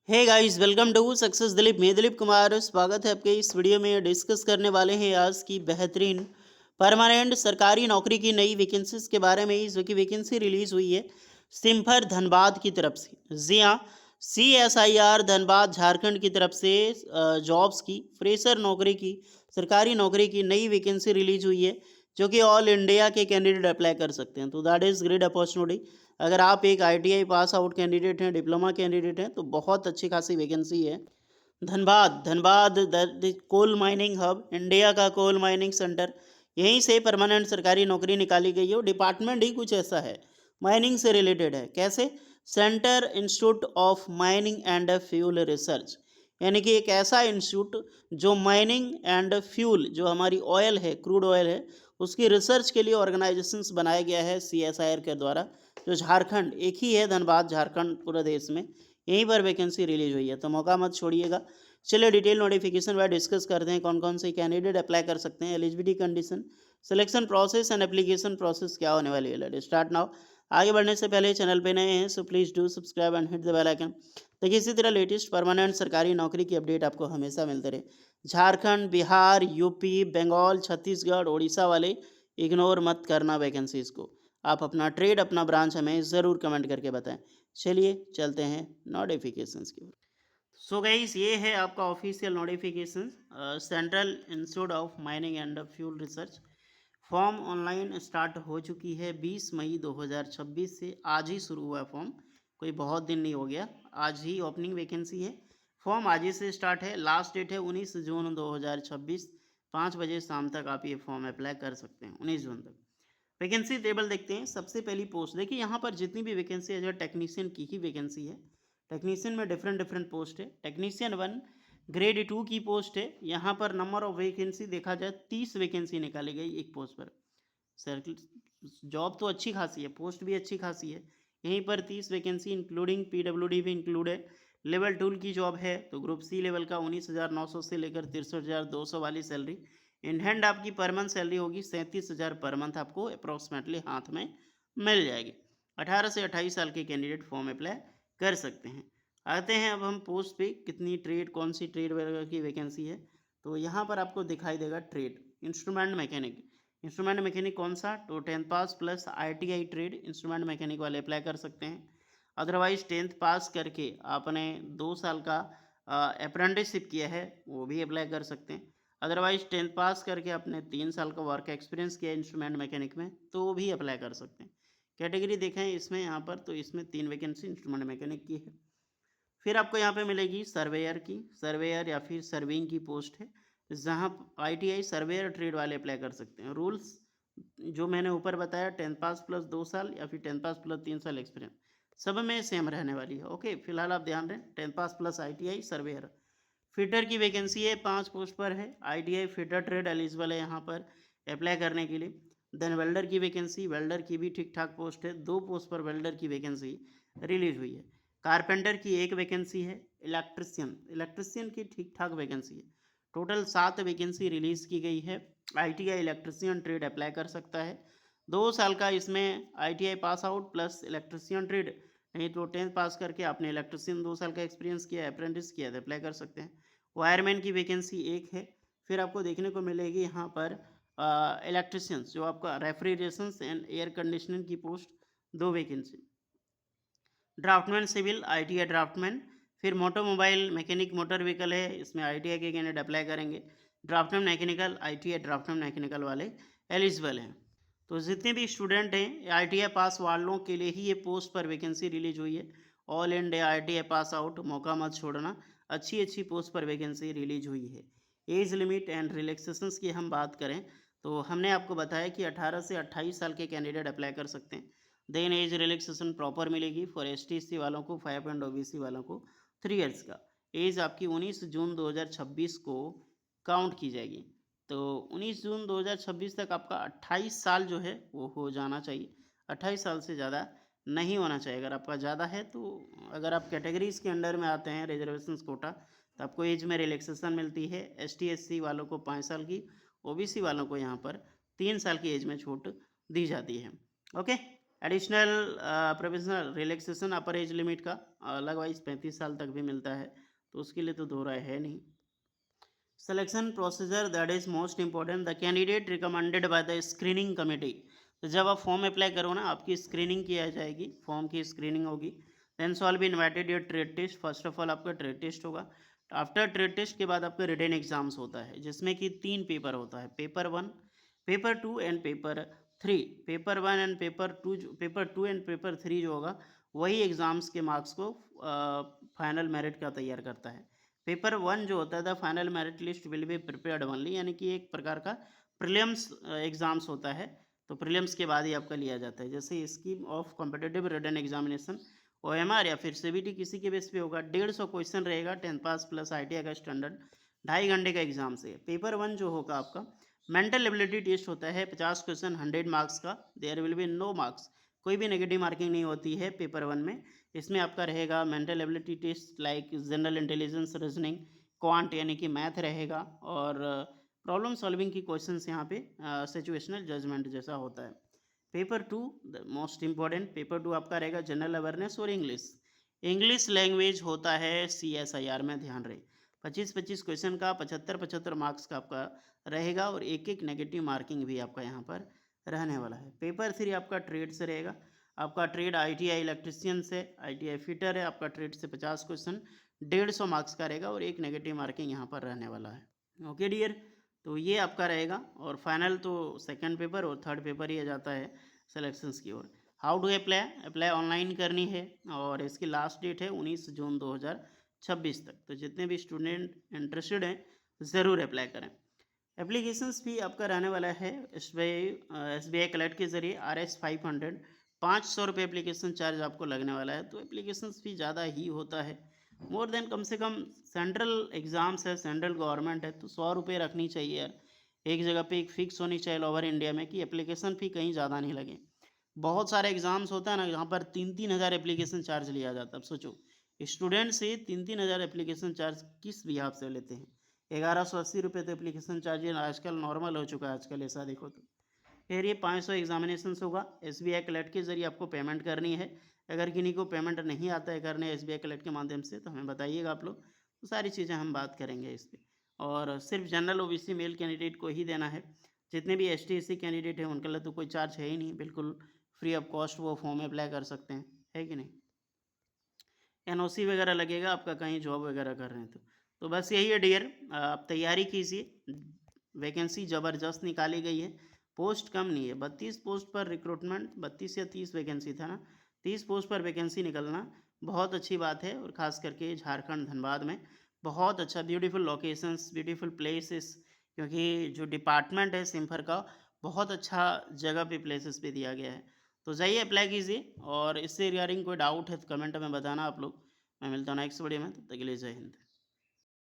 Hey guys, welcome to success Dilip. मैं दिलीप कुमार, स्वागत है आपके इस वीडियो में। डिस्कस करने वाले हैं आज की बेहतरीन परमानेंट सरकारी नौकरी की नई वैकेंसीज के बारे में। इस की वैकेंसी रिलीज हुई है सिम्फर धनबाद की तरफ से। जी हाँ, CSIR धनबाद झारखंड की तरफ से जॉब्स की फ्रेशर नौकरी की सरकारी नौकरी की नई वैकेंसी रिलीज हुई है, जो कि ऑल इंडिया के कैंडिडेट अप्लाई कर सकते हैं। तो दैट इज़ ग्रेट अपॉर्चुनिटी। अगर आप एक ITI पास आउट कैंडिडेट हैं, डिप्लोमा कैंडिडेट हैं, तो बहुत अच्छी खासी वैकेंसी है। Dhanbad Dhanbad coal mining hub, India का कोल माइनिंग सेंटर, यहीं से परमानेंट सरकारी नौकरी निकाली गई है। और डिपार्टमेंट ही कुछ ऐसा है, माइनिंग से रिलेटेड है। कैसे? Centre institute of mining and fuel research, यानी कि एक ऐसा इंस्टीट्यूट जो माइनिंग एंड फ्यूल, जो हमारी ऑयल है, क्रूड ऑयल है, उसकी रिसर्च के लिए ऑर्गेनाइजेशंस बनाया गया है CSIR के द्वारा। जो झारखंड, एक ही है धनबाद झारखंड पूरे देश में, यहीं पर वैकेंसी रिलीज हुई है। तो मौका मत छोड़िएगा। चलिए डिटेल नोटिफिकेशन वाइज डिस्कस करते हैं कौन कौन से कैंडिडेट अप्लाई कर सकते हैं, eligibility condition, selection process and application process क्या होने वाली है। Let start now. आगे बढ़ने से पहले चैनल पे नए हैं so please do subscribe and hit the bell icon. देखिए, इसी तरह लेटेस्ट परमानेंट सरकारी नौकरी की अपडेट आपको हमेशा मिलते रहे। झारखंड, बिहार, यूपी, बंगाल, छत्तीसगढ़, उड़ीसा वाले इग्नोर मत करना वैकेंसीज को। आप अपना ट्रेड, अपना ब्रांच हमें ज़रूर कमेंट करके बताएं। चलिए चलते हैं नोटिफिकेशंस की ओर। सो गाइस, ये है आपका official notification, central institute of mining and fuel research. Form online start हो चुकी है 20 मई 2026 से। आज ही शुरू हुआ है फॉर्म, कोई बहुत दिन नहीं हो गया, आज ही ओपनिंग वैकेंसी है। फॉर्म आज ही से स्टार्ट है। लास्ट डेट है 19 जून 2026, 5 बजे शाम तक आप ये फॉर्म अप्लाई कर सकते हैं, 19 जून तक। वैकेंसी टेबल देखते हैं। सबसे पहली पोस्ट देखिए, यहाँ पर जितनी भी वैकेंसी है जो टेक्नीशियन की ही वैकेंसी है। टेक्नीशियन में डिफरेंट डिफरेंट पोस्ट है। टेक्नीशियन 1 ग्रेड 2 की पोस्ट है। यहाँ पर नंबर ऑफ वैकेंसी देखा जाए 30 वैकेंसी निकाली गई एक पोस्ट पर। सर्किल जॉब तो अच्छी खासी है, पोस्ट भी अच्छी खासी है। यहीं पर 30 वैकेंसी इंक्लूडिंग PWD भी इंक्लूड है। लेवल 2 की जॉब है, तो ग्रुप C लेवल का 19,900 से लेकर 63,200 वाली सैलरी। इन हैंड आपकी पर मंथ सैलरी होगी 37,000 पर मंथ, आपको अप्रॉक्सीमेटली हाथ में मिल जाएगी। 18 से 28 साल के कैंडिडेट फॉर्म अप्लाई कर सकते हैं। आते हैं अब हम पोस्ट पे, कितनी ट्रेड, कौन सी ट्रेड वगैरह की वैकेंसी है। तो यहाँ पर आपको दिखाई देगा trade instrument mechanic. Instrument mechanic कौन सा? तो 10th pass plus ITI trade instrument mechanic वाले अप्लाई कर सकते हैं। अदरवाइज 10th पास करके आपने 2 साल का अप्रेंटिसशिप किया है, वो भी अप्लाई कर सकते हैं। अदरवाइज 10th पास करके आपने 3 साल का वर्क एक्सपीरियंस किया इंस्ट्रूमेंट मैकेनिक में, तो वो भी अप्लाई कर सकते हैं। कैटेगरी देखें इसमें, यहाँ पर तो इसमें 3 वैकेंसी इंस्ट्रूमेंट मैकेनिक की है। फिर आपको यहाँ पे मिलेगी सर्वेयर की, सर्वेयर या फिर सर्विंग की पोस्ट है, जहाँ ITI सर्वेयर ट्रेड वाले अप्लाई कर सकते हैं। रूल्स जो मैंने ऊपर बताया, 10th पास प्लस 2 साल या फिर 10th पास प्लस 3 साल एक्सपीरियंस, सब में सेम रहने वाली है। ओके, फिलहाल आप ध्यान दें 10th pass plus ITI surveyor. Fitter की वैकेंसी है, 5 पोस्ट पर है। ITI फिटर ट्रेड एलिजिबल है यहाँ पर अप्लाई करने के लिए। देन वेल्डर की वैकेंसी, वेल्डर की भी ठीक ठाक पोस्ट है, 2 पोस्ट पर वेल्डर की वैकेंसी रिलीज हुई है। कारपेंटर की 1 वैकेंसी है। इलेक्ट्रिशियन, इलेक्ट्रिशियन की ठीक ठाक वैकेंसी है। टोटल 7 वैकेंसी रिलीज की गई है। ITI इलेक्ट्रिशियन ट्रेड अप्लाई कर सकता है। 2 साल का इसमें ITI pass out plus electrician trade, नहीं तो 10th पास करके आपने इलेक्ट्रिशियन 2 साल का एक्सपीरियंस किया, अप्रेंटिस किया, तो अप्लाई कर सकते हैं। वायरमैन की वैकेंसी 1 है। फिर आपको देखने को मिलेगी यहाँ पर इलेक्ट्रिशियंस, जो आपका रेफ्रिजरेशन एंड एयर कंडीशनिंग की post, 2 vacancy. Draftman civil, ITI draftman. फिर मोटोमोबाइल मैकेनिक, मोटर व्हीकल है, इसमें ITI के कैंडिडेट अप्लाई करेंगे। Draftman mechanical, ITI draftman mechanical वाले एलिजिबल हैं। तो जितने भी स्टूडेंट हैं ITI पास वालों के लिए ही ये पोस्ट पर वैकेंसी रिलीज हुई है। All India ITI pass out, मौका मत छोड़ना, अच्छी अच्छी पोस्ट पर वैकेंसी रिलीज हुई है। एज लिमिट एंड रिलैक्सेशंस की हम बात करें, तो हमने आपको बताया कि 18 से 28 साल के कैंडिडेट अप्लाई कर सकते हैं। देन एज रिलैक्सेशन प्रॉपर मिलेगी फॉर ST/SC वालों को, 5 एंड OBC वालों को 3 इयर्स का। एज आपकी 19 जून 2026 को काउंट की जाएगी। तो 19 जून 2026 तक आपका 28 साल जो है वो हो जाना चाहिए। 28 साल से ज़्यादा नहीं होना चाहिए। अगर आपका ज़्यादा है तो, अगर आप कैटेगरीज के अंडर में आते हैं रिजर्वेशन कोटा, तो आपको एज में रिलैक्सेशन मिलती है। ST/SC वालों को 5 साल की, OBC वालों को यहाँ पर 3 साल की एज में छूट दी जाती है। ओके, एडिशनल प्रोविजनल रिलैक्सेशन अपर एज लिमिट का अलग वाइज 35 साल तक भी मिलता है, तो उसके लिए तो दो राय है नहीं। Selection procedure that is most important, the candidate recommended by the screening committee. तो जब आप फॉर्म अप्लाई करो ना, आपकी स्क्रीनिंग किया जाएगी, फॉर्म की स्क्रीनिंग होगी। Then shall be invited your trade test. First of all आपका ट्रेड टेस्ट होगा। आफ्टर ट्रेड टेस्ट के बाद आपका रिटन एग्जाम्स होता है, जिसमें कि 3 पेपर होता है, paper 1, paper 2 and paper 3। Paper 1 and paper 2 and paper 3 जो होगा, वही एग्ज़ाम्स के मार्क्स को फाइनल मेरिट का तैयार करता है। पेपर 1 जो होता है, the final merit list will be prepared only, यानी कि एक प्रकार का प्रीलिम्स एग्ज़ाम्स होता है, तो प्रीलिम्स के बाद ही आपका लिया जाता है। जैसे scheme of competitive written examination, OMR या फिर सीबीटी, किसी के बेस पे होगा। 150 क्वेश्चन रहेगा, 10 पास प्लस ITI का स्टैंडर्ड, 2.5 घंटे का एग्जाम से। पेपर 1 जो होगा आपका मेंटल एबिलिटी टेस्ट होता है, 50 क्वेश्चन 100 मार्क्स का। There will be no marks, कोई भी नेगेटिव मार्किंग नहीं होती है पेपर 1 में। इसमें आपका रहेगा mental ability taste like general intelligence, reasoning, quant यानी कि मैथ रहेगा, और प्रॉब्लम सॉल्विंग की क्वेश्चंस यहाँ पे सिचुएशनल जजमेंट जैसा होता है। Paper 2 the most important, paper 2 आपका रहेगा जनरल अवेयरनेस और इंग्लिश। इंग्लिश लैंग्वेज होता है CSIR में, ध्यान रहे। 25-25 क्वेश्चन का 75-75 मार्क्स का आपका रहेगा, और एक एक नेगेटिव मार्किंग भी आपका यहाँ पर रहने वाला है। पेपर 3 आपका ट्रेड से रहेगा। आपका ट्रेड ITI इलेक्ट्रिशियन से, ITI फिटर है, आपका ट्रेड से 50 क्वेश्चन 150 मार्क्स का रहेगा, और एक नेगेटिव मार्किंग यहाँ पर रहने वाला है। ओके डियर, तो ये आपका रहेगा, और फाइनल तो सेकंड पेपर और थर्ड पेपर ही आ जाता है सिलेक्शंस की ओर। How to apply, apply online करनी है, और इसकी लास्ट डेट है 19 जून 2026 तक। तो जितने भी स्टूडेंट इंटरेस्टेड हैं ज़रूर अप्लाई करें। एप्लीकेशंस भी आपका रहने वाला है SBI कलेक्ट के ज़रिए RS 500, 500 रुपये एप्लीकेशन चार्ज आपको लगने वाला है। तो एप्लीकेशंस भी ज़्यादा ही होता है, मोर देन कम से कम सेंट्रल एग्ज़ाम्स है, सेंट्रल गवर्नमेंट है, तो 100 रुपये रखनी चाहिए यार। एक जगह पे एक फिक्स होनी चाहिए ओवर इंडिया में, कि एप्लीकेशन फ़ी कहीं ज़्यादा नहीं लगे। बहुत सारे एग्ज़ाम्स होता है ना, जहाँ पर 3-3 हज़ार एप्लीकेशन चार्ज लिया जाता है। अब सोचो, स्टूडेंट से 3-3 हज़ार एप्लीकेशन चार्ज किस बिहाफ से लेते हैं। 1180 रुपये तो एप्लीकेशन चार्ज आजकल नॉर्मल हो चुका है, आजकल ऐसा देखो तो। फिर ये 500 एग्जामिनेशन होगा, SBI कलेक्ट के ज़रिए आपको पेमेंट करनी है। अगर किन्हीं को पेमेंट नहीं आता है करने SBI कलेक्ट के माध्यम से, तो हमें बताइएगा आप लोग, तो सारी चीज़ें हम बात करेंगे इस पर। और सिर्फ जनरल OBC मेल कैंडिडेट को ही देना है। जितने भी ST SC कैंडिडेट हैं उनके लिए तो कोई चार्ज है ही नहीं, बिल्कुल फ्री ऑफ कॉस्ट वो फॉर्म अप्लाई कर सकते हैं, है कि नहीं। NOC वगैरह लगेगा आपका, कहीं जॉब वगैरह कर रहे हैं तो बस यही है डियर, आप तैयारी कीजिए। वैकेंसी ज़बरदस्त निकाली गई है, पोस्ट कम नहीं है। 32 पोस्ट पर रिक्रूटमेंट, 32 या 30 वैकेंसी था ना, 30 पोस्ट पर वैकेंसी निकलना बहुत अच्छी बात है। और ख़ास करके झारखंड धनबाद में बहुत अच्छा, ब्यूटीफुल लोकेशंस, ब्यूटीफुल प्लेसेस, क्योंकि जो डिपार्टमेंट है सिम्फर का, बहुत अच्छा जगह पे प्लेसेस पे दिया गया है। तो जाइए अप्लाई कीजिए, और इससे रिगार्डिंग कोई डाउट है तो कमेंट में बताना आप लोग। मैं मिलता हूँ नेक्स्ट वीडियो में, तब तक के लिए जय हिंद।